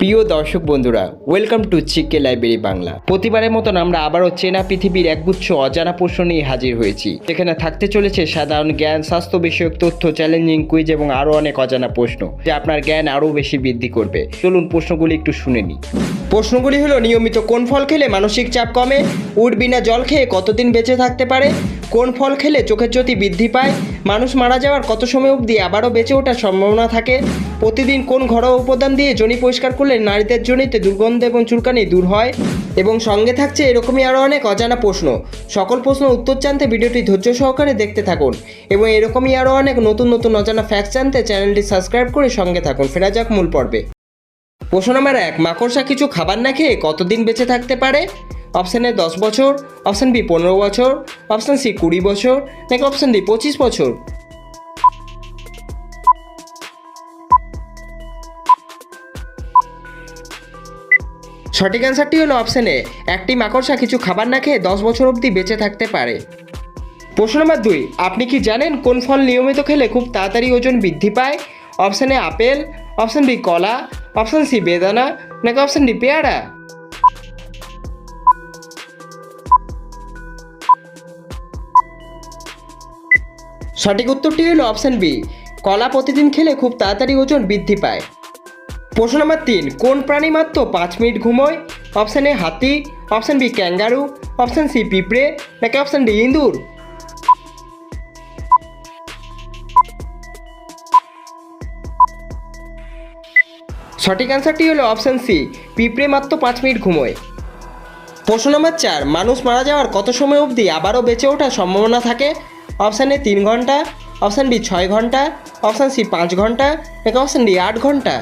প্রিয় দর্শক বন্ধুরা, ওয়েলকাম টু চিকে লাইব্রেরি বাংলা। প্রতিবারের মতন আমরা আবারও চেনা পৃথিবীর একগুচ্ছ অজানা প্রশ্ন নিয়ে হাজির হয়েছি। যেখানে থাকতে চলেছে সাধারণ জ্ঞান, স্বাস্থ্য বিষয়ক তথ্য, চ্যালেঞ্জিং কুইজ এবং আরও অনেক অজানা প্রশ্ন, যা আপনার জ্ঞান আরও বেশি বৃদ্ধি করবে। চলুন প্রশ্নগুলি একটু শুনে নিই। প্রশ্নগুলি হলো: নিয়মিত কোন ফল খেলে মানসিক চাপ কমে? উট বিনা জল খেয়ে কতদিন বেঁচে থাকতে পারে? কোন ফল খেলে চোখের জ্যোতি বৃদ্ধি পায়? মানুষ মারা যাওয়ার কত সময় অবধি আবারও বেঁচে ওঠার সম্ভাবনা থাকে? প্রতিদিন কোন ঘরোয়া উপাদান দিয়ে যোনি পরিষ্কার করলে নারীদের যোনিতে দুর্গন্ধ এবং চুলকানি দূর হয়? এবং সঙ্গে থাকছে এরকমই আরও অনেক অজানা প্রশ্ন। সকল প্রশ্নের উত্তর জানতে ভিডিওটি ধৈর্য সহকারে দেখতে থাকুন এবং এরকমই আরও অনেক নতুন নতুন অজানা ফ্যাক্ট জানতে চ্যানেলটি সাবস্ক্রাইব করে সঙ্গে থাকুন। ফেরা যাক মূল পর্বে। প্রশ্ন নম্বর 1, মাকড়সা কিছু খাবার না খেয়ে কতদিন বেঁচে থাকতে পারে? অপশান এ 10 বছর, অপশান বি 15 বছর, অপশান সি 20 বছর, নাকি অপশান ডি 25 বছর? সঠিক অ্যান্সারটি হলো অপশান এ, একটি মাকড়সা কিছু খাবার না খেয়ে 10 বছর অবধি বেঁচে থাকতে পারে। প্রশ্ন নম্বর 2, আপনি কি জানেন কোন ফল নিয়মিত খেলে খুব তাড়াতাড়ি ওজন বৃদ্ধি পায়? Option A apple, option B কলা, অপশান সি বেদানা, নাকি অপশান ডি পেয়ারা? সঠিক উত্তরটি হলো অপশান বি, কলা প্রতিদিন খেলে খুব তাড়াতাড়ি ওজন বৃদ্ধি পায়। প্রশ্ন নম্বর 3, কোন প্রাণী মাত্র 5 মিনিট ঘুমোয়? অপশান এ হাতি, option B kangaroo, option C পিঁপড়ে, নাকি অপশান ডি ইঁদুর? সঠিক অ্যান্সারটি হলো অপশান সি, পিঁপড়ে মাত্র 5 মিনিট ঘুমোয়। প্রশ্ন নম্বর 4, মানুষ মারা যাওয়ার কত সময় অবধি আবারও বেঁচে ওঠার সম্ভাবনা থাকে? অপশান এ 3 ঘন্টা, অপশান বি 6 ঘন্টা, অপশান সি 5 ঘন্টা, নাকি অপশান ডি 8 ঘন্টা?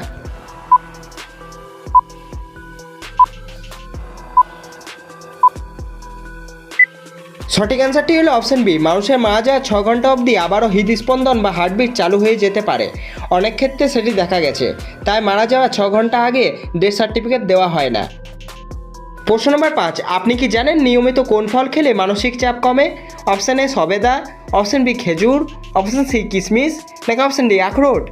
সঠিক অ্যান্সারটি হলো অপশান বি, মানুষের মারা যাওয়ার 6 ঘন্টা অবধি আবারও হৃদস্পন্দন বা হার্টবিট চালু হয়ে যেতে পারে। অনেক ক্ষেত্রে সেটি দেখা গেছে, তাই মারা যাওয়ার 6 ঘন্টা আগে ডেথ সার্টিফিকেট দেওয়া হয় না। প্রশ্ন নম্বর 5, আপনি কি জানেন নিয়মিত কোন ফল খেলে মানসিক চাপ কমে? অপশান এ সবেদা, অপশান বি খেজুর, অপশান সি কিশমিশ, নাকি অপশান ডি আখরোট?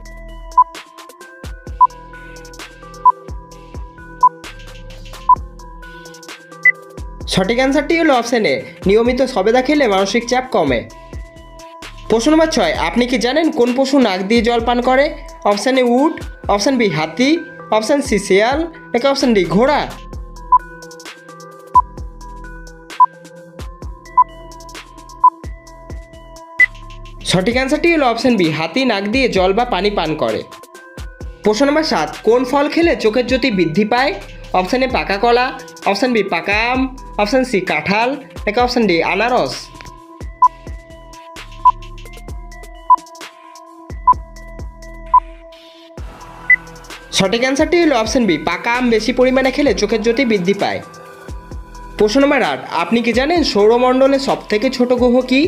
সঠিক অ্যান্সারটি হলো অপশান এ, নিয়মিত সবেদা খেলে মানসিক চাপ কমে। প্রশ্ন নম্বর 6, আপনি কি জানেন কোন পশু নাক দিয়ে জল পান করে? অপশান এ উট, অপশান বি হাতি, অপশান সি শেয়াল, নাকি অপশান ডি ঘোড়া? সঠিক অ্যান্সারটি হলো অপশান বি, হাতি নাক দিয়ে জল বা পানি পান করে। প্রশ্ন নম্বর 7, কোন ফল খেলে চোখের জ্যোতি বৃদ্ধি পায়? অপশান এ পাকা কলা, অপশান বি পাকা আম, অপশান সি কাঁঠাল, নাকি অপশান ডি আনারস? সঠিক অ্যান্সারটি হলো অপশান বি, পাকা আম বেশি পরিমাণে খেলে চোখের জ্যোতি বৃদ্ধি পায়। প্রশ্ন নম্বর 8, আপনি কি জানেন সৌরমণ্ডলের সবথেকে ছোট গ্রহ কি?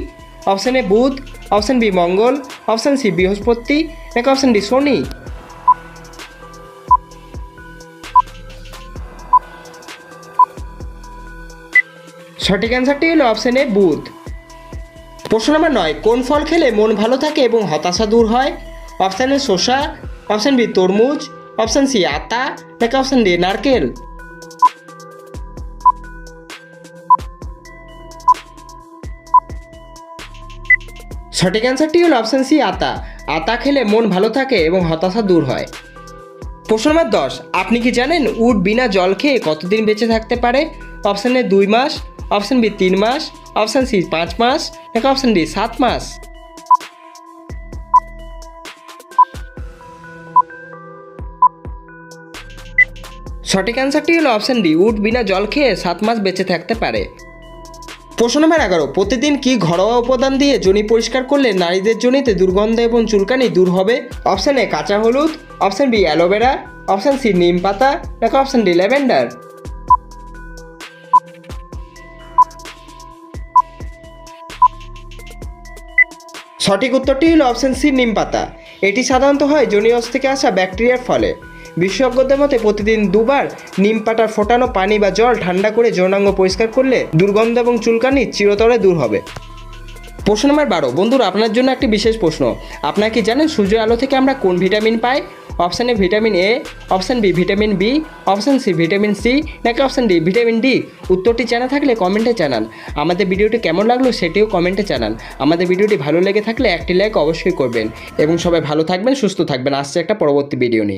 অপশান এ বুধ, অপশান বি মঙ্গল, অপশান সি বৃহস্পতি, নাকি অপশান ডি শনি? সঠিক অ্যান্সারটি হলো অপশান এ বুধ। প্রশ্ন নম্বর 9, কোন ফল খেলে মন ভালো থাকে এবং হতাশা দূর হয়? অপশান এ শসা, অপশান বি তরমুজ, অপশান সি আতা, নাকি অপশান ডি নারকেল? সঠিক অ্যান্সারটি হলো অপশান সি আতা। আতা খেলে মন ভালো থাকে এবং হতাশা দূর হয়। প্রশ্ন নম্বর 10, আপনি কি জানেন উট বিনা জল খেয়ে কতদিন বেঁচে থাকতে পারে? অপশান এ 2 মাস, অপশান বি 3 মাস, অপশান সি 5 মাস, নাকি অপশান ডি 7 মাস? সঠিক অ্যান্সারটি হলো অপশান ডি, উট বিনা জল খেয়ে 7 মাস বেঁচে থাকতে পারে। প্রশ্ন নম্বর 11, প্রতিদিন কি ঘরোয়া উপাদান দিয়ে যোনি পরিষ্কার করলে নারীদের যোনিতে দুর্গন্ধ এবং চুলকানি দূর হবে? অপশান এ কাঁচা হলুদ, option B aloe vera, option C নিম পাতা, নাকি অপশান ডি ল্যাভেন্ডার? সঠিক উত্তরটি হলো অপশান সি নিম পাতা। এটি সাধারণত হয় যোনিরস থেকে আসা ব্যাকটেরিয়ার ফলে। বিশেষজ্ঞদের মতে প্রতিদিন 2 বার নিম পাতার ফোটানো পানি বা জল ঠান্ডা করে যৌনাঙ্গ পরিষ্কার করলে দুর্গন্ধ এবং চুলকানি চিরতরে দূর হবে। প্রশ্ন নম্বর 12, বন্ধুরা আপনার জন্য একটি বিশেষ প্রশ্ন। আপনারা কি জানেন সূর্যের আলো থেকে আমরা কোন ভিটামিন পাই? Option A vitamin A, option B vitamin B, option C vitamin C, নাকি অপশান ডি ভিটামিন ডি? উত্তরটি জানা থাকলে কমেন্টে জানান। আমাদের ভিডিওটি কেমন লাগলো সেটিও কমেন্টে জানান। আমাদের ভিডিওটি ভালো লেগে থাকলে একটি লাইক অবশ্যই করবেন এবং সবাই ভালো থাকবেন, সুস্থ থাকবেন। আসছে একটা পরবর্তী ভিডিও নিয়ে।